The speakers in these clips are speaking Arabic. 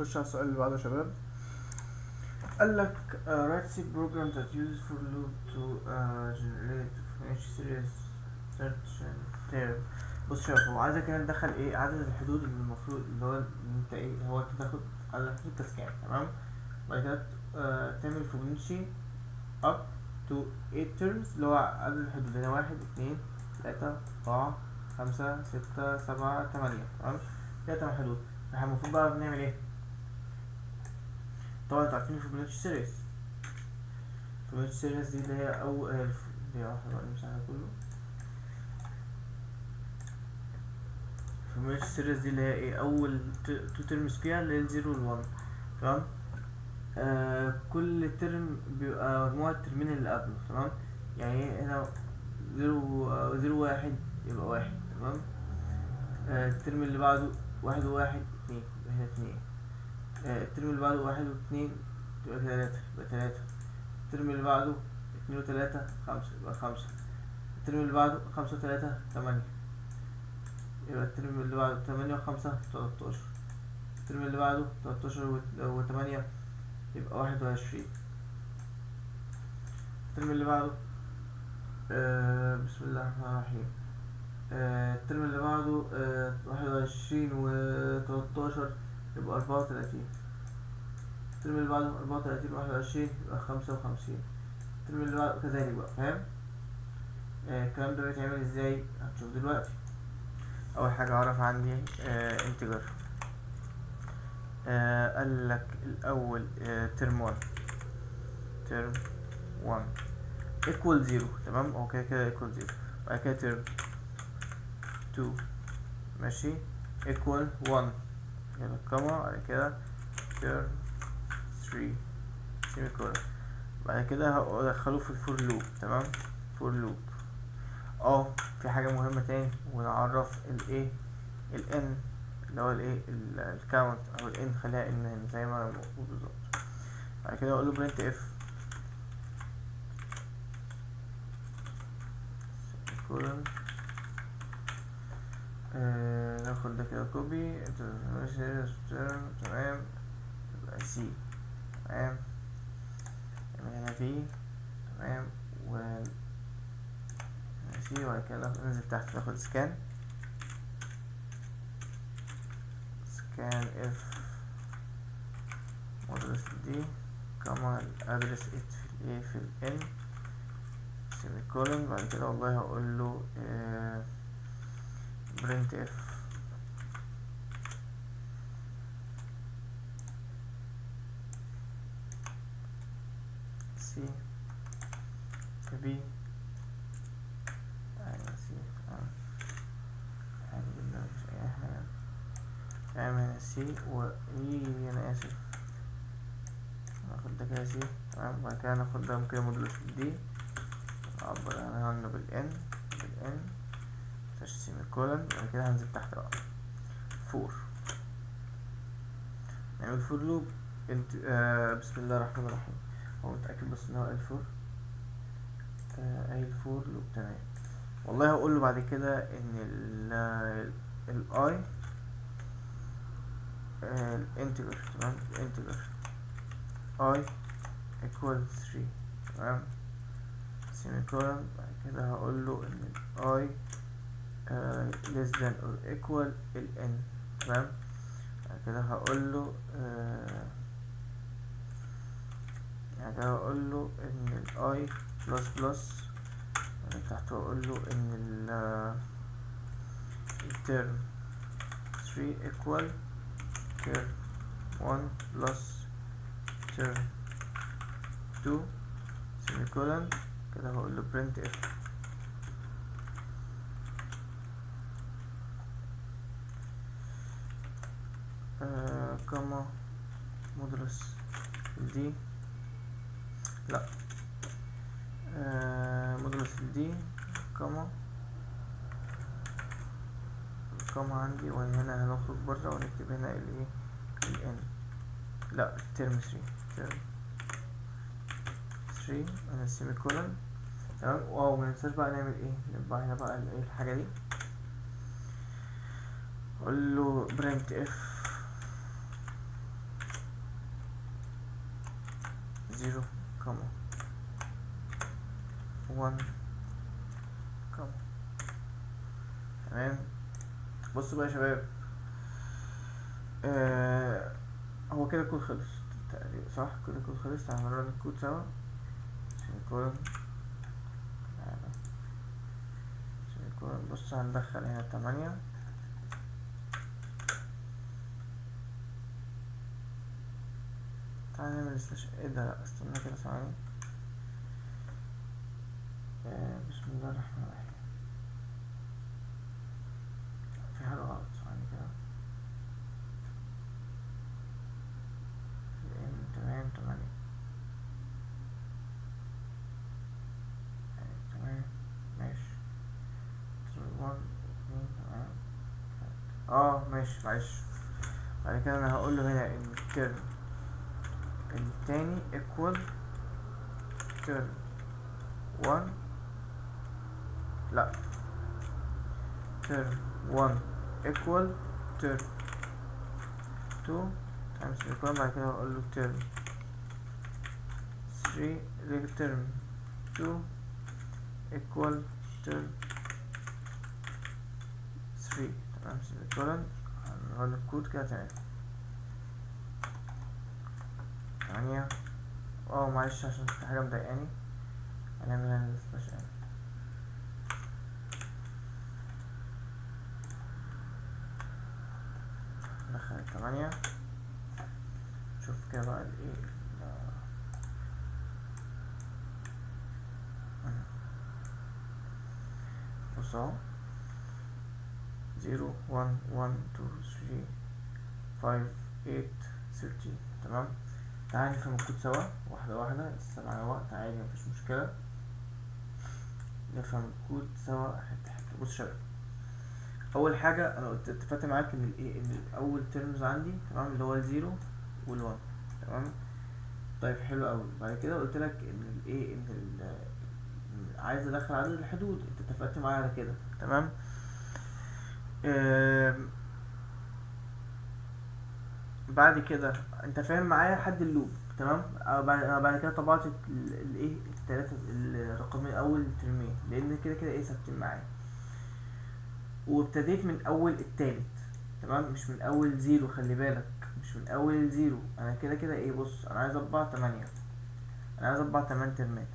نخش على السؤال اللي بعده يا شباب. قال لك write C program that uses for loop to generate French series search term. بص شباب، هو عايزك هنا تدخل ايه عدد الحدود اللي المفروض اللي هو انت ايه هو انت تاخد على الحدود كسكان. تمام. بعد كده تعمل فوبونشي up to 8 terms اللي هو عدد الحدود هنا 1 2 3 4 5 6 7 8. تمام كده 8 حدود. احنا المفروض بقى بنعمل ايه؟ طبعا انتوا عارفين الفيبوناتشي سيريز. الفيبوناتشي سيريز دي اللي هي اول دي واحدة بقى نمسح ده كله. الفيبوناتشي سيريز دي اللي هي ايه اول تو ترمز فيها اللي هي الزيرو والوان. تمام. كل ترم بيبقى مجموعة الترمين اللي قبله. تمام. يعني هنا زيرو واحد يبقى واحد. تمام. الترم اللي بعده واحد وواحد اتنين يبقى هنا اتنين. الترم اللي بعده واحد واتنين يبقى تلاتة يبقى تلاتة. الترم اللي بعده اتنين وتلاتة خمسة يبقى خمسة. الترم اللي بعده خمسة وتلاتة تمانية يبقى الترم اللي بعده تمانية وخمسة 13. الترم اللي بعده 13 وتمانية يبقى 21. الترم اللي بعده بسم الله الرحمن الرحيم. الترم اللي بعده 21 و13 يبقى 34. الترم اللي بعده 34 و21 يبقى 55. الترم اللي بعده كذلك بقى. فاهم؟ الكلام ده بيتعمل ازاي؟ هتشوف دلوقتي. اول حاجة اعرف عندي انتجر. قال لك الاول ترم 1 ترم 1 equal 0. تمام. هو كده equal 0. بعد كده ترم 2 ماشي equal 1 يلا كما. بعد كده ترم 3 سيمي كولن. بعد كده هدخله في الفور لوب. تمام. فور لوب. في حاجة مهمة تاني ونعرف الايه الان اللي هو الايه الكاونت او الان خليها ان هنا زي ما موجود بالظبط. بعد كده اقول له برنت اف كولن. ناخد ده كده كوبي. تمام. يبقى سي. تمام. يبقى هنا في. تمام. و سي. وبعد كده ننزل تحت ناخد سكان اف مودرس دي كما الادرس ات في الايه في الان سيمي كولن. بعد كده والله هقول له برنت اف سي بي سي عادي جدا مش اي حاجة. اعمل هنا سي انا اسف ناخد ده كده سي. تمام. بعد كده ناخد ده كده مودولوس دي نعبر عنه بالان سيمي كولن. بعد كده هنزل تحت بقى فور. نعمل فور لوب انت بسم الله الرحمن الرحيم. هو متأكد بس ان هو الفور فور لوب. تمام. والله هقول له بعد كده ان الاي الانتجر. تمام. الانتجر اي equal 3. تمام. سيمي كولن. بعد كده هقول له ان الاي less than or equal n. تمام. بعد كده هقول له ان الاي بلس بلس. تحت هقول له ان الترم 3 equal term 1 plus term 2 سيمي كولن. كده هقول له print f كما مودرس دي لا مودرس دي كما عندي. وهنا هنخرج بره ونكتب هنا الايه الان لا ترم 3 انا السيمي كولن. تمام. مننساش بقى نعمل ايه نبقى هنا بقى الايه الحاجة دي. اقول له برنت اف 0 كوما 1 كوما. تمام. بصوا بقى يا شباب، هو كده الكود خلص تقريبا، صح؟ كده الكود خلص. تعالى نرن الكود سوا. سيميكولون، سيميكولون. بص هندخل هنا 8. تعالى نعمل سلاش. ايه ده؟ لا استنى كده ثواني. بسم الله الرحمن الرحيم. في حاجة غلط، ثواني كده. تمام 8. تمام ماشي. 1 2 تمام. ماشي معلش. بعد كده انا هقول له هنا ان الترم التاني equal ترم 1. لا، ترم 1 equal ترم 2 تايمز equal. بعد كده هقول له ترم 3 ترم 2 equal ترم 3. تمام سيميكولون. هنرن الكود كده. تمام 8. معلش عشان في حاجة مضايقاني. هنعمل هنا سلاش ان. ندخل 8. شوف كده بقى الايه. بص اهو 0 1 1 2 3 5 8 13. تمام. تعالى نفهم الكود سوا واحدة واحدة، لسه معانا وقت عادي مفيش مشكلة. نفهم الكود سوا حتة حتة. بص شباب، أول حاجة أنا اتفقت معاك إن الإيه، إن أول ترمز عندي تمام اللي هو الزيرو والوان. تمام. طيب حلو أوي. بعد كده قلت لك إن الإيه، إن عايز أدخل عدد الحدود. أنت اتفقت معايا على كده. تمام. بعد كده انت فاهم معايا حد اللوب. تمام. بعد كده طبعت الايه التلاتة الرقمين اول ترمين، لان كده كده ايه ثابتين معايا. وابتديت من اول التالت. تمام. مش من اول زيرو، خلي بالك، مش من اول الزيرو. انا كده كده ايه، بص انا عايز اطبع 8. انا عايز اطبع 8 ترمات.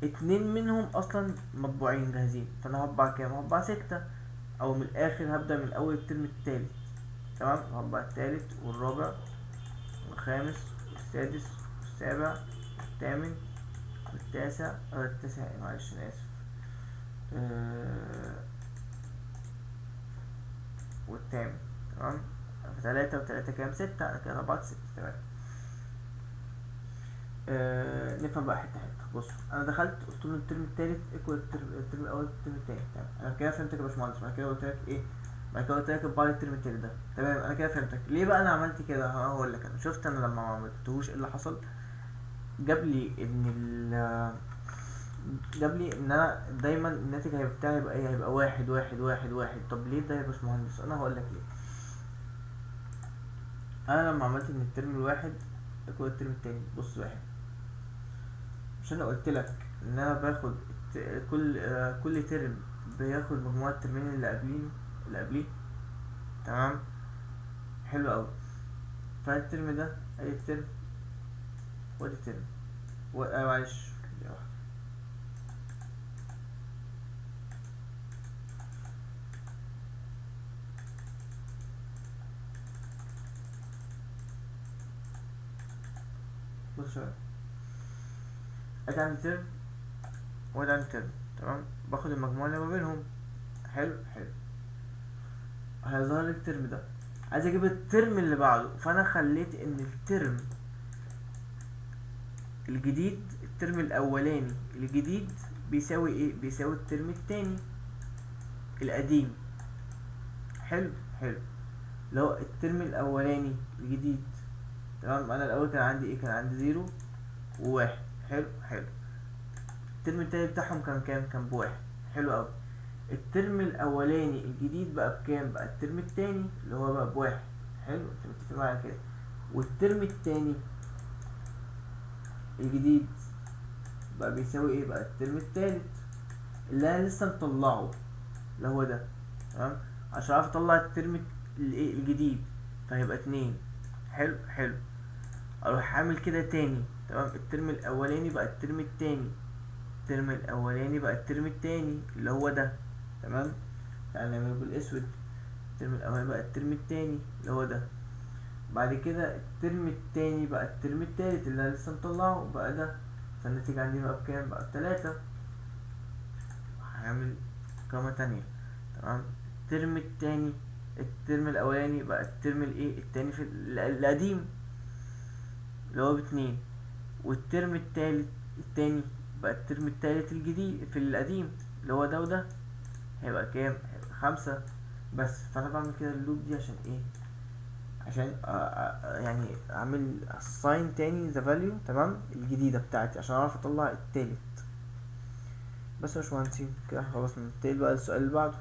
2 منهم اصلا مطبوعين جاهزين، فانا هطبع كام؟ هطبع 6. او من الاخر هبدأ من اول الترم التالت. تمام. هطبع التالت والرابع والخامس والسادس والسابع والثامن والتاسع. التاسع معلش انا اسف. والثامن. تمام. فتلاتة وتلاتة كام؟ 6. انا كده طبعت 6. تمام. نفهم بقى حتة حتة. بصوا انا دخلت قلت له الترم التالت ايكوال الترم الاول الترم التاني. تمام. انا كده فهمتك يا باشمهندس. بعد كده قلت لك ايه؟ بعد كده قلت لك اطبع لي الترم التالت ده. تمام. انا كده فهمتك. ليه بقى انا عملت كده؟ هقول لك. انا شفت انا لما ما عملتهوش ايه اللي حصل. جاب لي ان انا دايما الناتج بتاعي هيبقى ايه؟ هيبقى 1 1 1 1. طب ليه ده يا باشمهندس؟ انا هقول لك ليه. انا لما عملت ان الترم الواحد يكون الترم التاني، بص واحد، مش انا قلت لك ان انا باخد كل ترم بياخد مجموعة الترمين اللي قبليه. تمام. حلو قوي. فالترم ده ادي الترم وادي الترم معلش بص شوية. ادي عندي ترم وادي عندي ترم. تمام. باخد المجموعة اللي ما بينهم. حلو حلو. هيظهر لي الترم ده، عايز اجيب الترم اللي بعده. فانا خليت ان الترم الجديد، الترم الاولاني الجديد بيساوي ايه؟ بيساوي الترم التاني القديم. حلو حلو. لو الترم الاولاني الجديد، تمام. انا الاول كان عندي ايه؟ كان عندي 0 و1. حلو حلو. الترم التاني بتاعهم كان كام؟ كان ب1. حلو اوي. الترم الاولاني الجديد بقى بكام؟ بقى الترم التاني اللي هو بقى ب1. حلو. انت متفق معايا كده. والترم التاني الجديد بقى بيساوي ايه؟ بقى الترم التالت اللي انا لسه مطلعه اللي هو ده. تمام، عشان اعرف اطلع الترم الايه الجديد فهيبقى 2. حلو حلو. اروح عامل كده تاني. تمام، الترم الاولاني بقى الترم التاني، الترم الاولاني بقى الترم التاني اللي هو ده. تمام، تعالى نعمله بالاسود. الترم الاولاني بقى الترم التاني اللي هو ده. بعد كده الترم التاني بقى الترم التالت اللي انا لسه مطلعه بقى ده. فالناتج عندي بقى بكام؟ بقى ب3. هعمل قامة تانية. تمام، الترم التاني، الترم الاولاني بقى الترم الايه التاني في القديم اللي هو ب2. والترم التالت التاني بقى الترم التالت الجديد في القديم اللي هو ده وده. هيبقى كام؟ هيبقى 5 بس. فانا بعمل كده اللوب دي عشان ايه؟ عشان يعني اعمل assign تاني the value تمام الجديدة بتاعتي عشان اعرف اطلع التالت. بس يا باشمهندسين كده خلصنا. ننتقل بقى للسؤال اللي بعده.